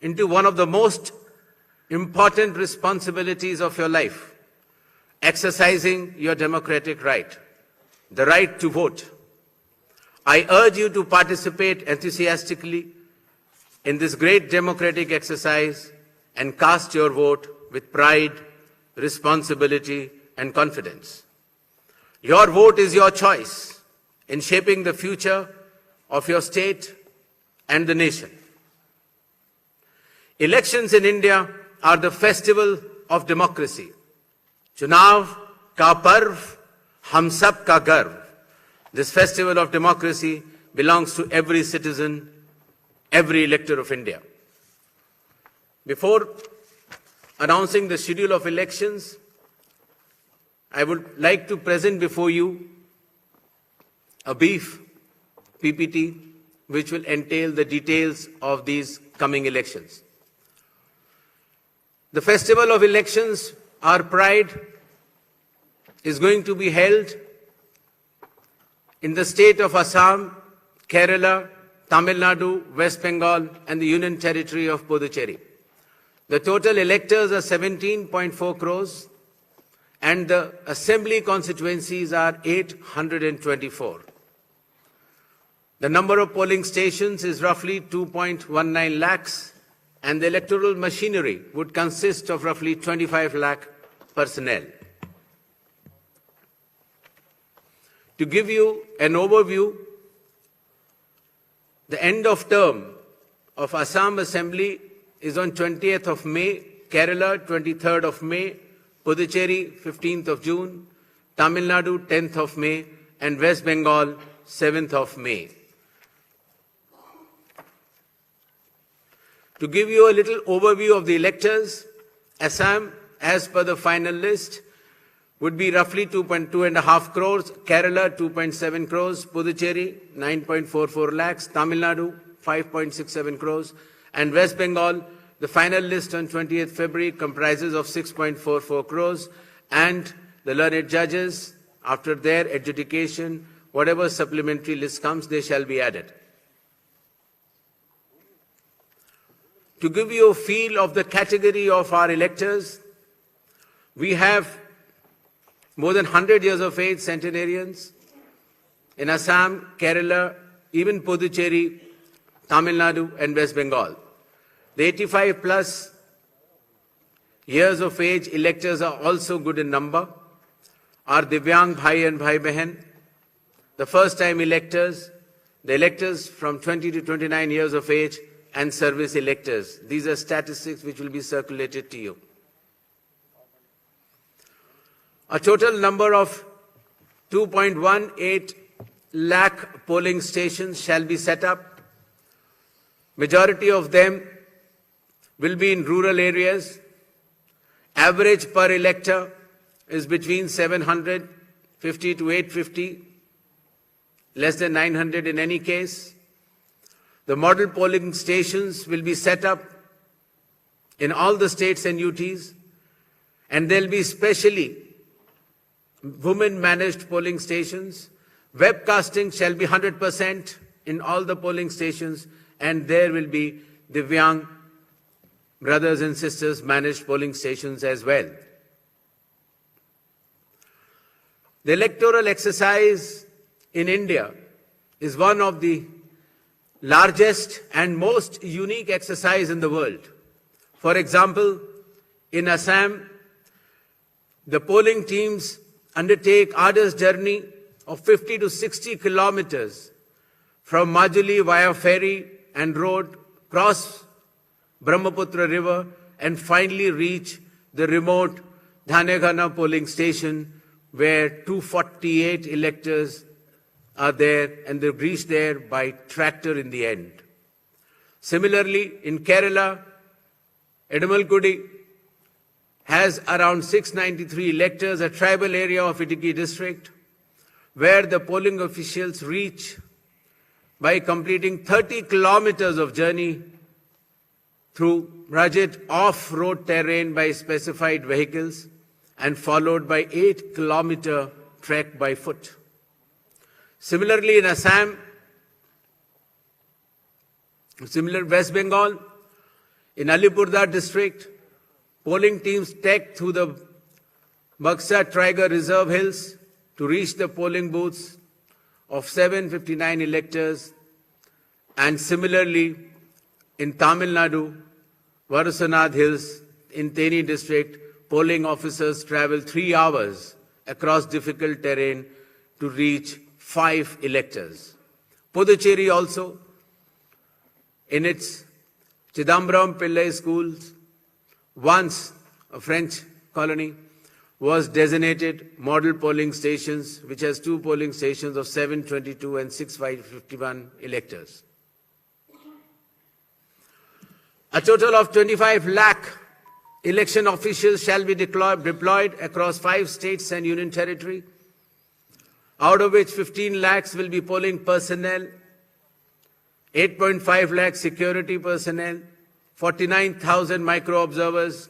into one of the most important responsibilities of your life, exercising your democratic right, the right to vote. I urge you to participate enthusiastically in this great democratic exercise and cast your vote with pride, responsibility, and confidence. Your vote is your choice in shaping the future of your state and the nation. Elections in India are the festival of democracy. Chunav ka parv, hum sab ka garv. This festival of democracy belongs to every citizen, every elector of India. Before announcing the schedule of elections, I would like to present before you a brief PPT which will entail the details of these coming elections. The festival of elections, our pride, is going to be held in the state of Assam, Kerala, Tamil Nadu, West Bengal, and the Union Territory of Puducherry. The total electors are 17.4 crores, and the assembly constituencies are 824. The number of polling stations is roughly 2.19 lakhs, and the electoral machinery would consist of roughly 25 lakh personnel. To give you an overview, the end of term of Assam Assembly is on 20th of May, Kerala 23rd of May, Puducherry 15th of June, Tamil Nadu 10th of May, and West Bengal 7th of May. To give you a little overview of the electors, Assam, as per the final list, would be roughly 2.5 crores, Kerala 2.7 crores, Puducherry 9.44 lakhs, Tamil Nadu 5.67 crores, and West Bengal, the final list on 20th February comprises of 6.44 crores, and the learned judges, after their adjudication, whatever supplementary list comes, they shall be added. To give you a feel of the category of our electors, we have more than 100 years of age centenarians in Assam, Kerala, even Puducherry, Tamil Nadu, and West Bengal. The 85 plus years of age electors are also good in number. Our Divyang Bhai and Bhai Behan, the first time electors, the electors from 20 to 29 years of age, and service electors. These are statistics which will be circulated to you. A total number of 2.18 lakh polling stations shall be set up. Majority of them will be in rural areas. Average per elector is between 750 to 850, less than 900 in any case. The model polling stations will be set up in all the states and UTs, and there will be specially women-managed polling stations. Webcasting shall be 100% in all the polling stations, and there will be Divyang brothers and sisters managed polling stations as well. The electoral exercise in India is one of the largest and most unique exercise in the world. For example, in Assam, the polling teams undertake arduous journey of 50 to 60 kilometers from Majuli via ferry and road, cross Brahmaputra River, and finally reach the remote Dhanegana polling station where 248 electors are there, and they reach there by tractor in the end. Similarly, in Kerala, Edamalkudi has around 693 electors, a tribal area of Idukki district, where the polling officials reach by completing 30 kilometers of journey through rugged off-road terrain by specified vehicles and followed by 8-kilometer trek by foot. Similarly, in Assam, West Bengal, In Alipurduar district, polling teams trekked through the Buxa Tiger Reserve Hills to reach the polling booths of 759 electors, and similarly in Tamil Nadu, Varusanad Hills in Theni district, polling officers traveled 3 hours across difficult terrain to reach 5 electors. Puducherry also, in its Chidambaram Pillai schools, once a French colony, was designated model polling stations, which has 2 polling stations of 722 and 651 electors. A total of 25 lakh election officials shall be deployed across 5 states and union territory, out of which 15 lakhs will be polling personnel, 8.5 lakh security personnel, 49,000 micro-observers,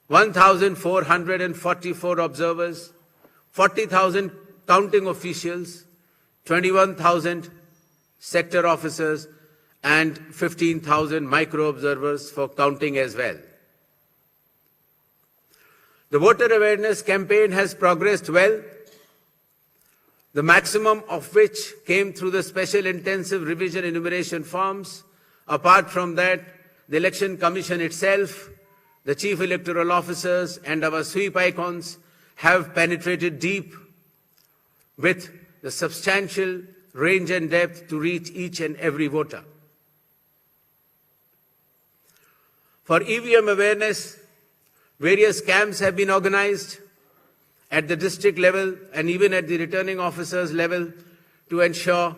1,444 observers, 40,000 counting officials, 21,000 sector officers, and 15,000 micro-observers for counting as well. The voter awareness campaign has progressed well, the maximum of which came through the special intensive revision enumeration forms. Apart from that, the Election Commission itself, the Chief Electoral Officers and our sweep icons have penetrated deep with the substantial range and depth to reach each and every voter. For EVM awareness, various camps have been organized at the district level and even at the returning officers level to ensure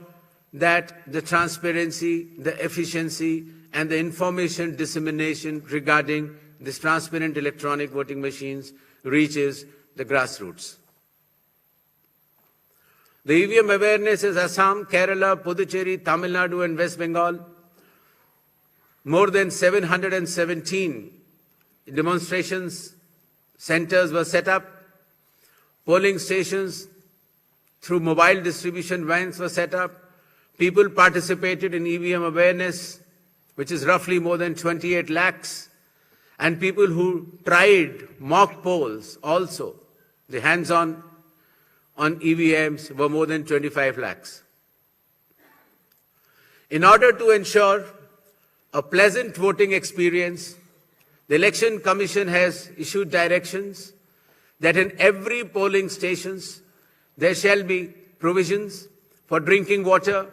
that the transparency, the efficiency, and the information dissemination regarding this transparent electronic voting machines reaches the grassroots. The EVM awareness is Assam, Kerala, Puducherry, Tamil Nadu, and West Bengal. More than 717 demonstrations centers were set up. Polling stations through mobile distribution vans were set up. People participated in EVM awareness, which is roughly more than 28 lakhs. And people who tried mock polls also, the hands-on on EVMs, were more than 25 lakhs. In order to ensure a pleasant voting experience, the Election Commission has issued directions that in every polling stations there shall be provisions for drinking water,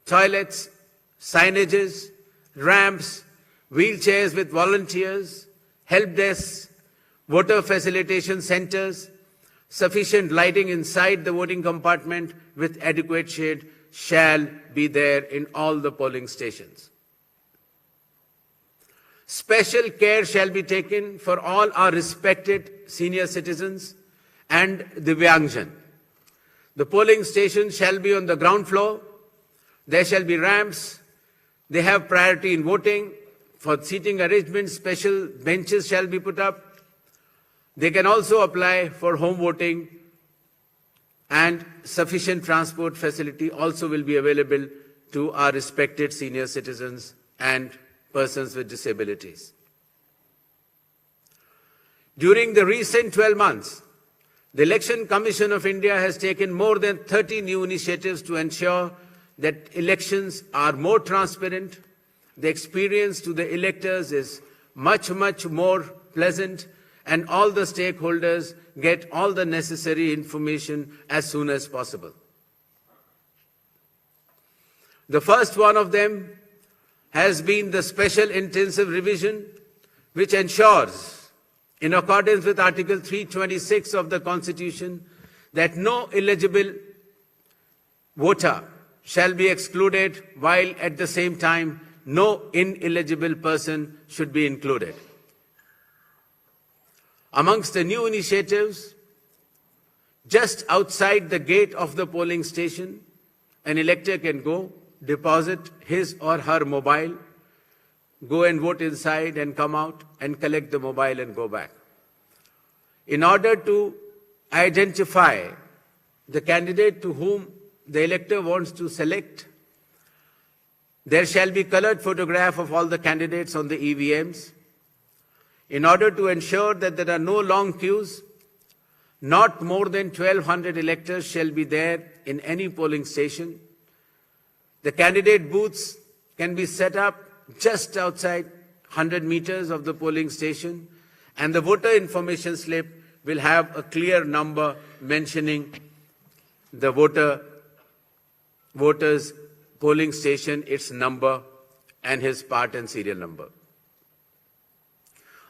toilets, signages, ramps, wheelchairs with volunteers, help desks, voter facilitation centers, sufficient lighting inside the voting compartment with adequate shade shall be there in all the polling stations. Special care shall be taken for all our respected senior citizens and Divyangjan. The polling stations shall be on the ground floor. There shall be ramps. They have priority in voting. For seating arrangements, special benches shall be put up. They can also apply for home voting, and sufficient transport facility also will be available to our respected senior citizens and persons with disabilities. During the recent 12 months, the Election Commission of India has taken more than 30 new initiatives to ensure that elections are more transparent. The experience to the electors is much more pleasant, and all the stakeholders get all the necessary information as soon as possible. The first one of them has been the special intensive revision, which ensures, in accordance with Article 326 of the Constitution, that no eligible voter shall be excluded, while at the same time no ineligible person should be included. Amongst the new initiatives, just outside the gate of the polling station, an elector can go, deposit his or her mobile, go and vote inside and come out and collect the mobile and go back. In order to identify the candidate to whom the elector wants to select, There shall be colored photograph of all the candidates on the EVMs. In order to ensure that there are no long queues, not more than 1,200 electors shall be there in any polling station. The candidate booths can be set up just outside 100 meters of the polling station, and the voter information slip will have a clear number mentioning the voter's polling station, its number, and his part and serial number.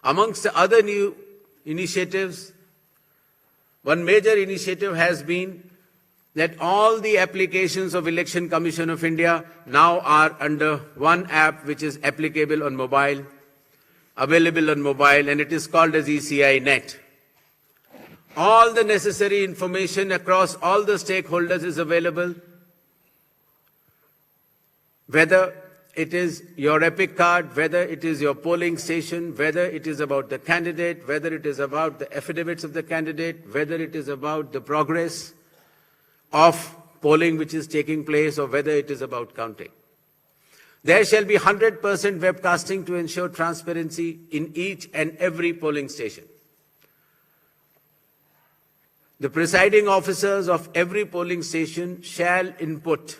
Amongst the other new initiatives, one major initiative has been that all the applications of Election Commission of India now are under one app which is applicable on mobile, available on mobile, and it is called as ECI Net. All the necessary information across all the stakeholders is available, whether it is your EPIC card, whether it is your polling station, whether it is about the candidate, whether it is about the affidavits of the candidate, whether it is about the progress of polling which is taking place, or whether it is about counting. There shall be 100% webcasting to ensure transparency in each and every polling station. The presiding officers of every polling station shall input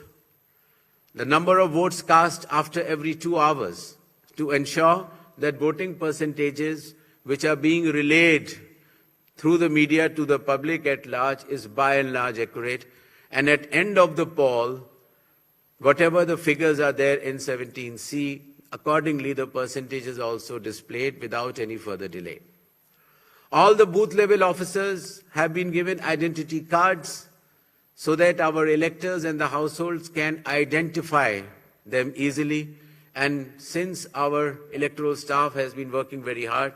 the number of votes cast after every 2 hours to ensure that voting percentages which are being relayed through the media to the public at large is by and large accurate. And at end of the poll, whatever the figures are there in 17C, accordingly the percentage is also displayed without any further delay. All the booth level officers have been given identity cards so that our electors and the households can identify them easily. And since our electoral staff has been working very hard,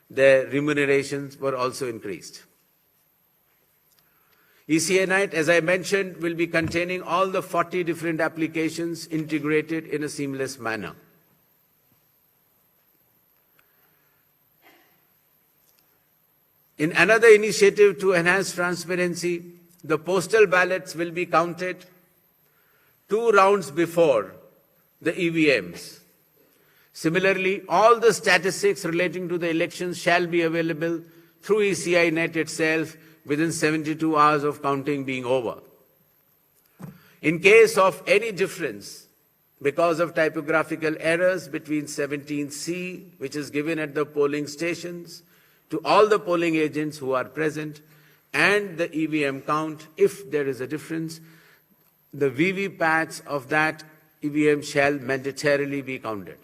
their remunerations were also increased. ECI Net, as I mentioned, will be containing all the 40 different applications integrated in a seamless manner. In another initiative to enhance transparency, the postal ballots will be counted 2 rounds before the EVMs. Similarly, all the statistics relating to the elections shall be available through ECI Net itself within 72 hours of counting being over. In case of any difference because of typographical errors between 17C, which is given at the polling stations, to all the polling agents who are present, and the EVM count, if there is a difference, the VVPATs of that EVM shall mandatorily be counted.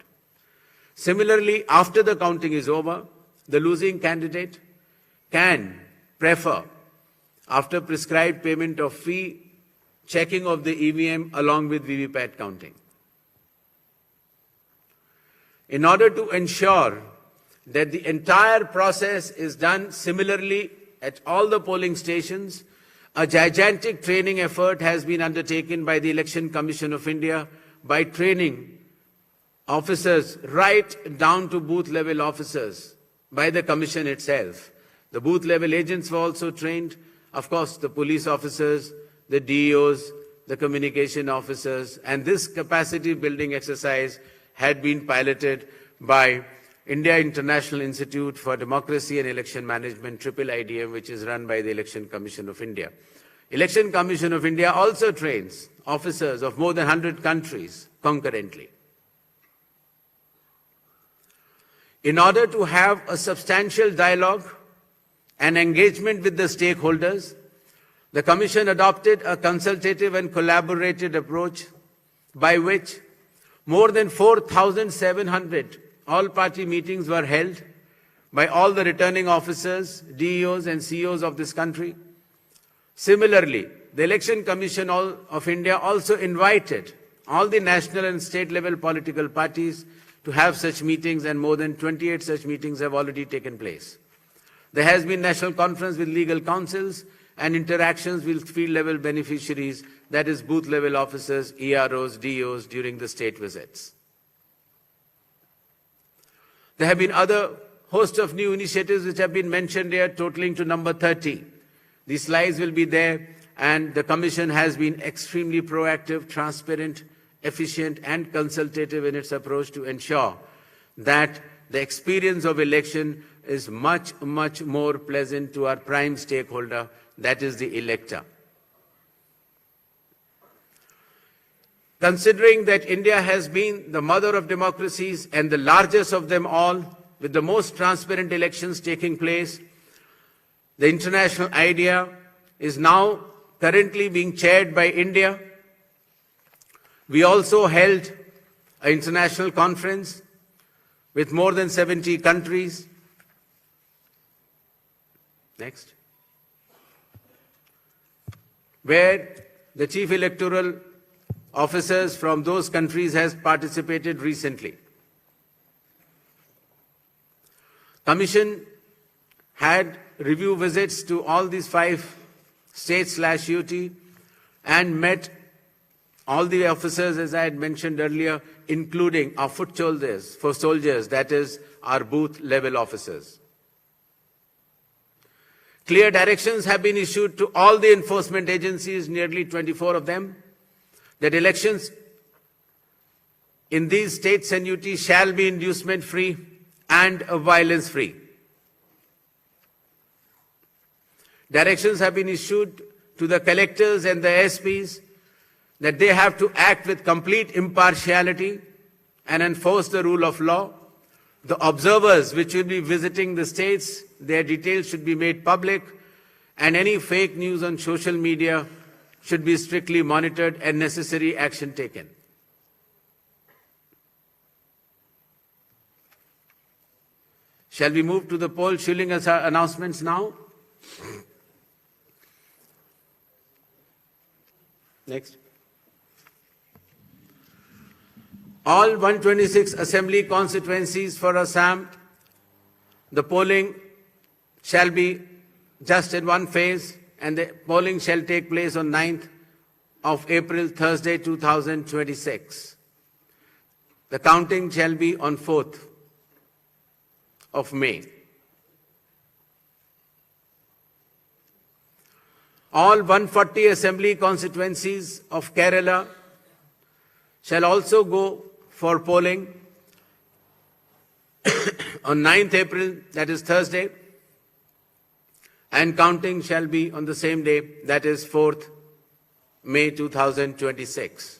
Similarly, after the counting is over, the losing candidate can prefer, after prescribed payment of fee, checking of the EVM along with VVPAT counting. In order to ensure that the entire process is done similarly at all the polling stations, a gigantic training effort has been undertaken by the Election Commission of India by training officers right down to booth level officers by the Commission itself. The booth level agents were also trained, of course, the police officers, the DEOs, the communication officers, and this capacity building exercise had been piloted by India International Institute for Democracy and Election Management, IIIDM, which is run by the Election Commission of India. Election Commission of India also trains officers of more than 100 countries concurrently. In order to have a substantial dialogue and engagement with the stakeholders, the Commission adopted a consultative and collaborative approach by which more than 4,700 all-party meetings were held by all the returning officers, DEOs and CEOs of this country. Similarly, the Election Commission of India also invited all the national and state level political parties to have such meetings, and more than 28 such meetings have already taken place. There has been national conference with legal councils and interactions with field level beneficiaries, that is booth level officers, EROs, DEOs during the state visits. There have been other host of new initiatives which have been mentioned here, totaling to number 30. These slides will be there, and the Commission has been extremely proactive, transparent, efficient and consultative in its approach to ensure that the experience of election is much, much more pleasant to our prime stakeholder, that is the elector. Considering that India has been the mother of democracies and the largest of them all, with the most transparent elections taking place, the international idea is now currently being chaired by India. We also held an international conference with more than 70 countries. Next. Where the chief electoral officers from those countries has participated recently. Commission had review visits to all these 5 states/UT and met all the officers, as I had mentioned earlier, including our foot soldiers, that is our booth level officers. Clear directions have been issued to all the enforcement agencies, nearly 24 of them, that elections in these states and UT shall be inducement-free and violence-free. Directions have been issued to the collectors and the SPs that they have to act with complete impartiality and enforce the rule of law. The observers which will be visiting the states, their details should be made public, and any fake news on social media should be strictly monitored and necessary action taken. Shall we move to the poll shilling announcements now? Next. All 126 assembly constituencies for Assam, the polling shall be just in one phase, and the polling shall take place on 9th of April, Thursday, 2026. The counting shall be on 4th of May. All 140 assembly constituencies of Kerala shall also go for polling on 9th April, that is Thursday, and counting shall be on the same day, that is 4th May 2026.